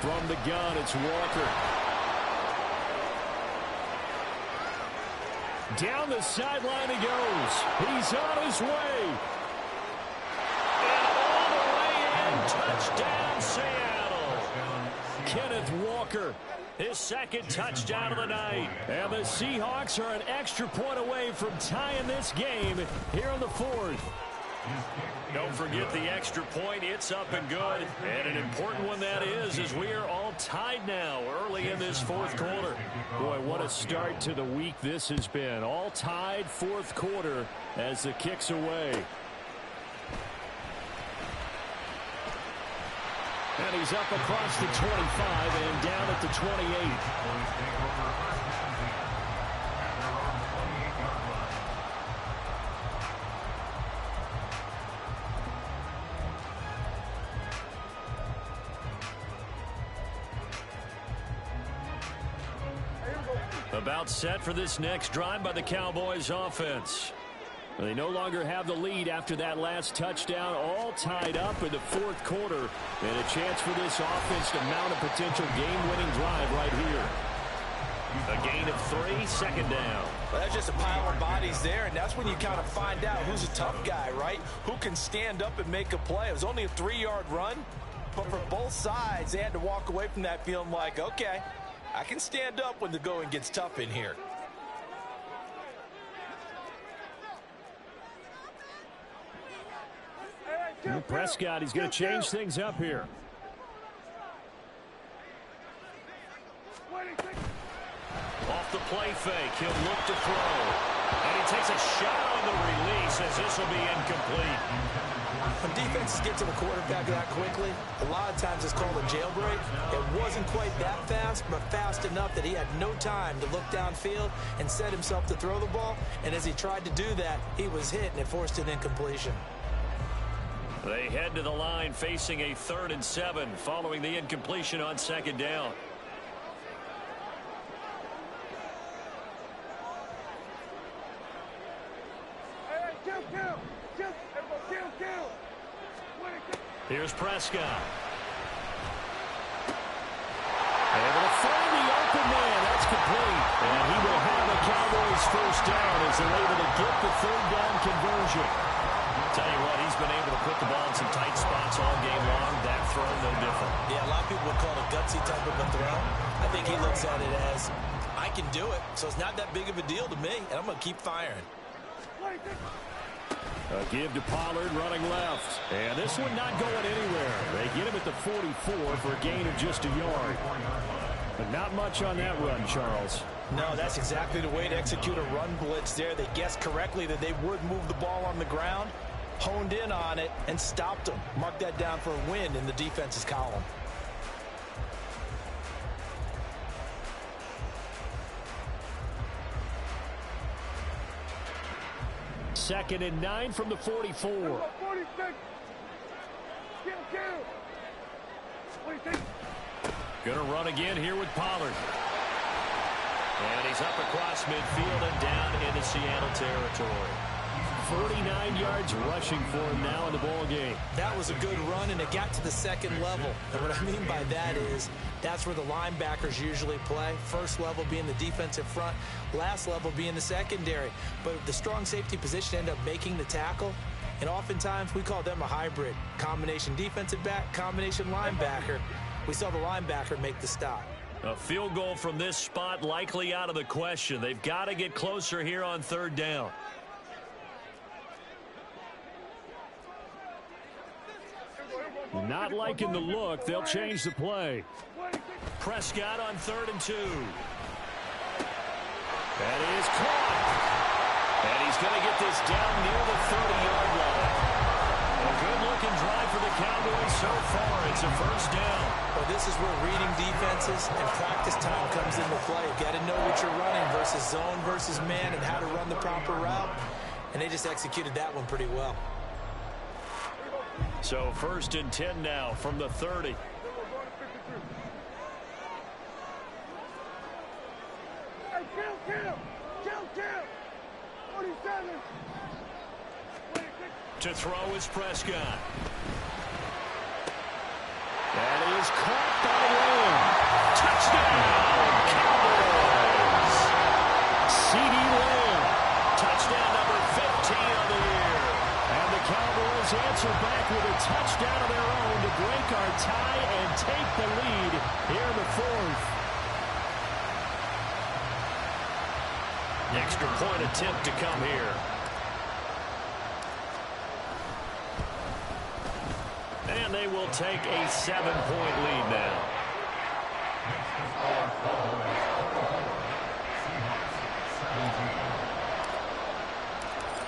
From the gun, it's Walker. Down the sideline he goes. He's on his way. And all the way in. Touchdown, Seattle. Kenneth Walker. His 2nd touchdown of the night. And the Seahawks are an extra point away from tying this game here in the 4th. Don't forget the extra point. It's up and good. And an important one that is, as we are all tied now early in this 4th quarter. Boy, what a start to the week this has been. All tied 4th quarter as the kick's away. And he's up across the 25 and down at the 28. About set for this next drive by the Cowboys offense. They no longer have the lead after that last touchdown, all tied up in the 4th quarter. And a chance for this offense to mount a potential game-winning drive right here. A gain of 3, 2nd down. Well, that's just a pile of bodies there, and that's when you kind of find out who's a tough guy, right? Who can stand up and make a play. It was only a 3-yard run, but for both sides, they had to walk away from that feeling like, okay, I can stand up when the going gets tough in here. Prescott, he's going to change things up here. Off the play fake, he'll look to throw. And he takes a shot on the release as this will be incomplete. When defenses get to the quarterback that quickly, a lot of times it's called a jailbreak. It wasn't quite that fast, but fast enough that he had no time to look downfield and set himself to throw the ball. And as he tried to do that, he was hit, and it forced an incompletion. They head to the line facing a 3rd and 7 following the incompletion on 2nd down. Here's Prescott. Able to find the open man. That's complete. And he will have a Cowboys first down as they're able to get the third down conversion. Tell you what, he's been able to put the ball in some tight spots all game long. That throw, no different. Yeah, a lot of people would call it a gutsy type of a throw. I think he looks at it as, I can do it, so it's not that big of a deal to me, and I'm going to keep firing. A give to Pollard running left. And this one not going anywhere. They get him at the 44 for a gain of just a yard. But not much on that run, Charles. No, that's exactly the way to execute a run blitz there. They guessed correctly that they would move the ball on the ground, honed in on it, and stopped them. Mark that down for a win in the defense's column. Second and 9 from the 44. 46. Kill. 46. Gonna run again here with Pollard. And he's up across midfield and down into Seattle territory. 49 yards rushing for him now in the ball game. That was a good run, and it got to the second level. And what I mean by that is that's where the linebackers usually play. First level being the defensive front, last level being the secondary. But the strong safety position ended up making the tackle, and oftentimes we call them a hybrid. Combination defensive back, combination linebacker. We saw the linebacker make the stop. A field goal from this spot likely out of the question. They've got to get closer here on third down. Not liking the look. They'll change the play. Prescott on 3rd and 2. That is caught. And he's going to get this down near the 30-yard line. A good-looking drive for the Cowboys so far. It's a first down. Well, this is where reading defenses and practice time comes into play. You've got to know what you're running versus zone versus man and how to run the proper route. And they just executed that one pretty well. So 1st and 10 now from the 30. Kill. 47. To throw is Prescott. That is caught by Lamb. Touchdown, Cowboys. CeeDee Lamb. Touchdown number 15 of the year. And the Cowboys answer back with a touchdown of their own to break our tie and take the lead here in the 4th. Extra point attempt to come here. And they will take a 7-point lead now.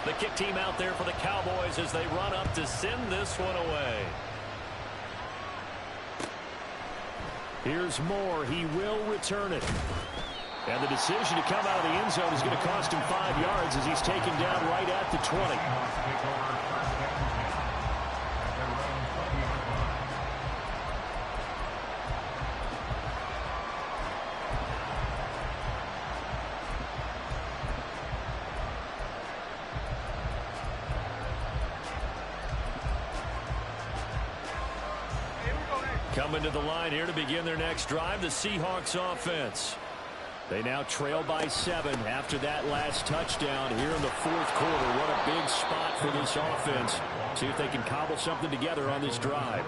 The kick team out there for the Cowboys as they run up to send this one away. Here's Moore. He will return it. And the decision to come out of the end zone is going to cost him 5 yards as he's taken down right at the 20. Coming to the line here to begin their next drive, the Seahawks offense. They now trail by 7 after that last touchdown here in the 4th quarter. What a big spot for this offense. See if they can cobble something together on this drive.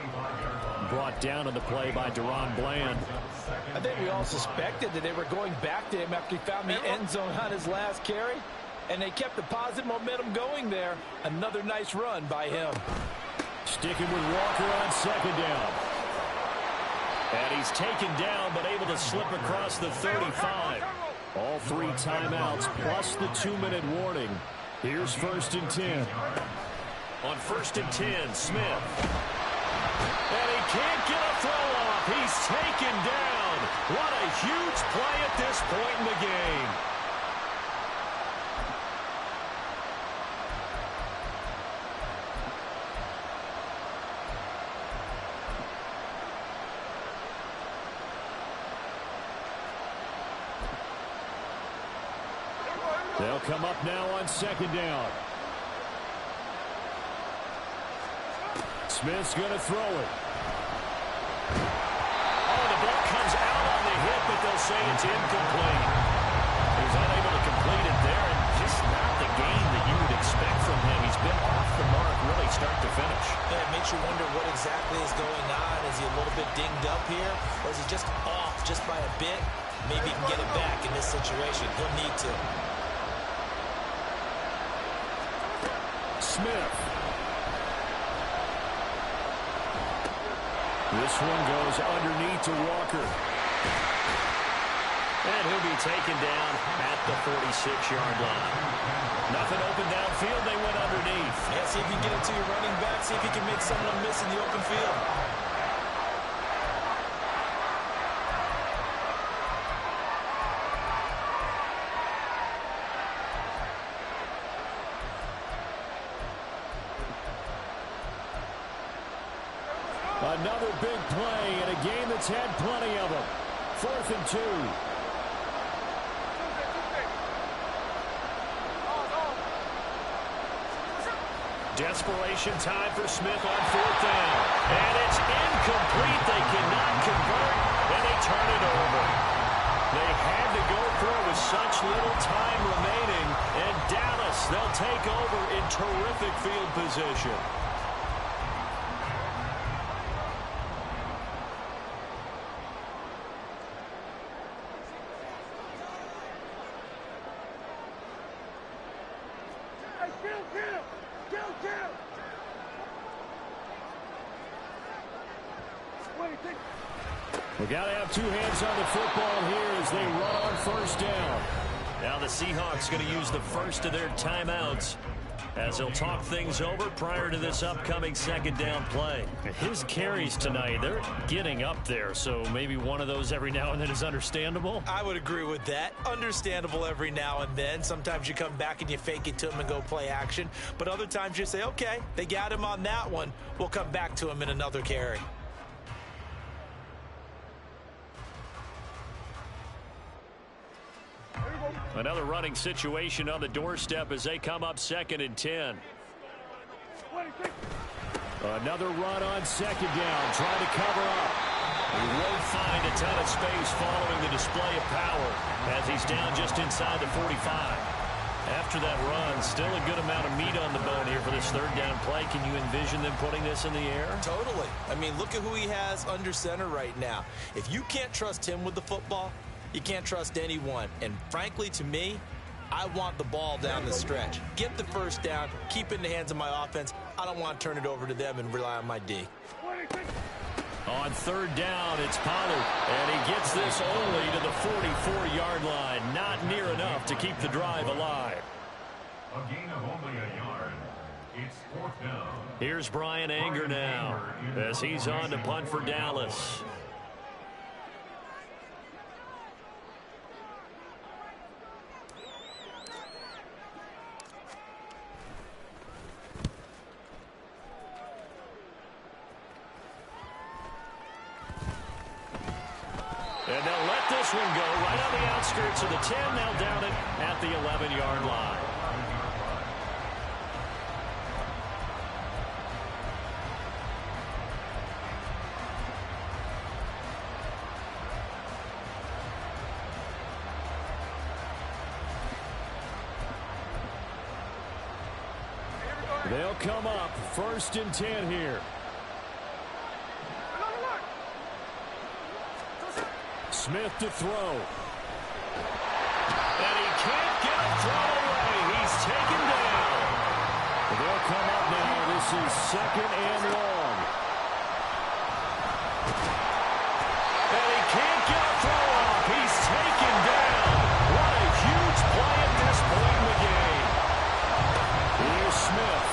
Brought down on the play by Deron Bland. I think we all suspected that they were going back to him after he found the end zone on his last carry, and they kept the positive momentum going there. Another nice run by him. Sticking with Walker on 2nd down. And he's taken down but able to slip across the 35. All 3 timeouts plus the 2-minute warning. Here's 1st and 10. On 1st and 10, Smith. And he can't get a throw off. He's taken down. What a huge play at this point in the game. They'll come up now on 2nd down. Smith's going to throw it. Oh, the ball comes out on the hit, but they'll will say it's incomplete. He's unable to complete it there, and just not the gain that you would expect from him. He's been off the mark really start to finish. Yeah, it makes you wonder what exactly is going on. Is he a little bit dinged up here, or is he just off just by a bit? Maybe he can get it back in this situation. He'll need to. Smith. This one goes underneath to Walker. And he'll be taken down at the 46-yard line. Nothing open downfield. They went underneath. Yeah, see if you can get it to your running back. See if you can make someone miss in the open field. Another big play in a game that's had plenty of them. 4th and 2. Desperation time for Smith on 4th down. And it's incomplete. They cannot convert, and they turn it over. They had to go for it with such little time remaining. And Dallas, they'll take over in terrific field position. We got to have two hands on the football here as they run on 1st down. Now the Seahawks going to use the first of their timeouts as they'll talk things over prior to this upcoming 2nd down play. His carries tonight, they're getting up there, so maybe one of those every now and then is understandable. I would agree with that. Understandable every now and then. Sometimes you come back and you fake it to him and go play action. But other times you say, okay, they got him on that one. We'll come back to him in another carry. Another running situation on the doorstep as they come up 2nd and 10. Another run on 2nd down, trying to cover up. He won't find a ton of space following the display of power as he's down just inside the 45. After that run, still a good amount of meat on the bone here for this 3rd down play. Can you envision them putting this in the air? Totally. I mean, look at who he has under center right now. If you can't trust him with the football, you can't trust anyone. And frankly, to me, I want the ball down the stretch. Get the 1st down, keep it in the hands of my offense. I don't want to turn it over to them and rely on my D. On 3rd down, it's Pollard, and he gets this only to the 44-yard line. Not near enough to keep the drive alive. A gain of only a yard. It's 4th down. Here's Brian Anger now as he's on to punt for Dallas. And they'll let this one go right on the outskirts of the 10. They'll down it at the 11-yard line. They'll come up 1st and 10 here. Smith to throw. And he can't get a throw away. He's taken down. They'll come up now. This is 2nd and long. And he can't get a throw off. He's taken down. What a huge play at this point in the game. Here's Smith.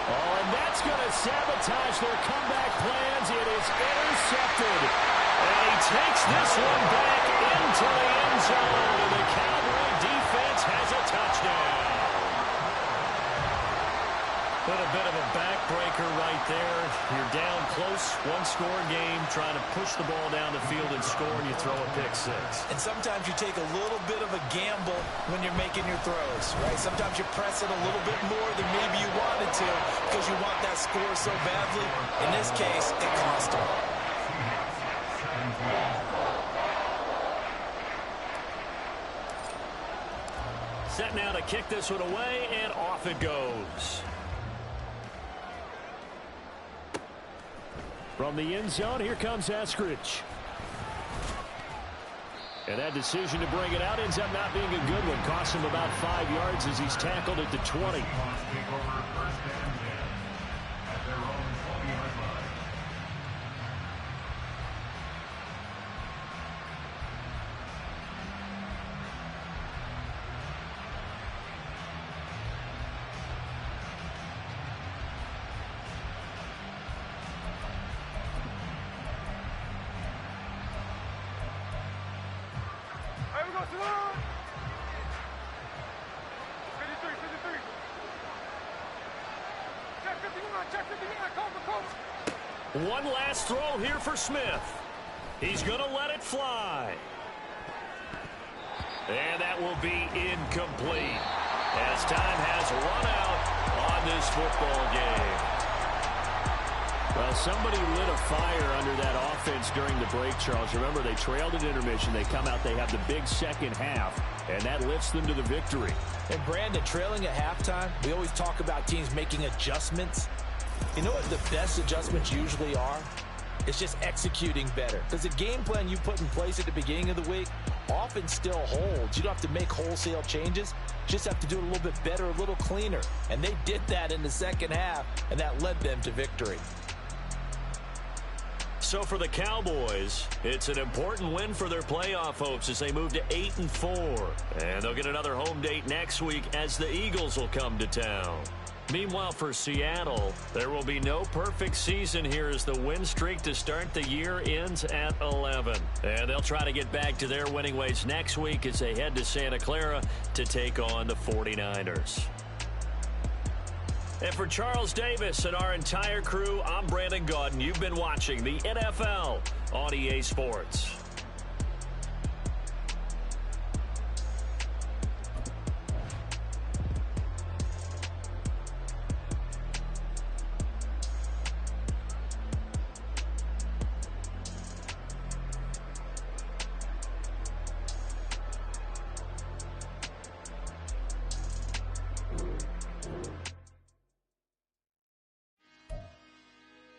Oh, and that's going to sabotage their comeback plans. It is intercepted. And he takes this one back into the end zone. And the Cowboy defense has a touchdown. But a bit of a backbreaker right there. You're down close, one-score game, trying to push the ball down the field and score, and you throw a pick 6. And sometimes you take a little bit of a gamble when you're making your throws, right? Sometimes you press it a little bit more than maybe you wanted to because you want that score so badly. In this case, it cost him. Set now to kick this one away, and off it goes. From the end zone, here comes Eskridge. And that decision to bring it out ends up not being a good one. Costs him about 5 yards as he's tackled at the 20. Hey, we go, Salon! 53, 53. Check 51, check 51, cover. One last throw here for Smith. He's going to let it fly. And that will be incomplete as time has run out on this football game. Well, somebody lit a fire under that offense during the break, Charles. Remember, they trailed at intermission. They come out, they have the big second half, and that lifts them to the victory. And Brandon, trailing at halftime, we always talk about teams making adjustments. You know what the best adjustments usually are? It's just executing better. Because the game plan you put in place at the beginning of the week often still holds. You don't have to make wholesale changes. You just have to do it a little bit better, a little cleaner. And they did that in the second half, and that led them to victory. So for the Cowboys, it's an important win for their playoff hopes as they move to 8-4. And they'll get another home date next week as the Eagles will come to town. Meanwhile, for Seattle, there will be no perfect season here as the win streak to start the year ends at 11. And they'll try to get back to their winning ways next week as they head to Santa Clara to take on the 49ers. And for Charles Davis and our entire crew, I'm Brandon Gaudin. You've been watching the NFL on EA Sports.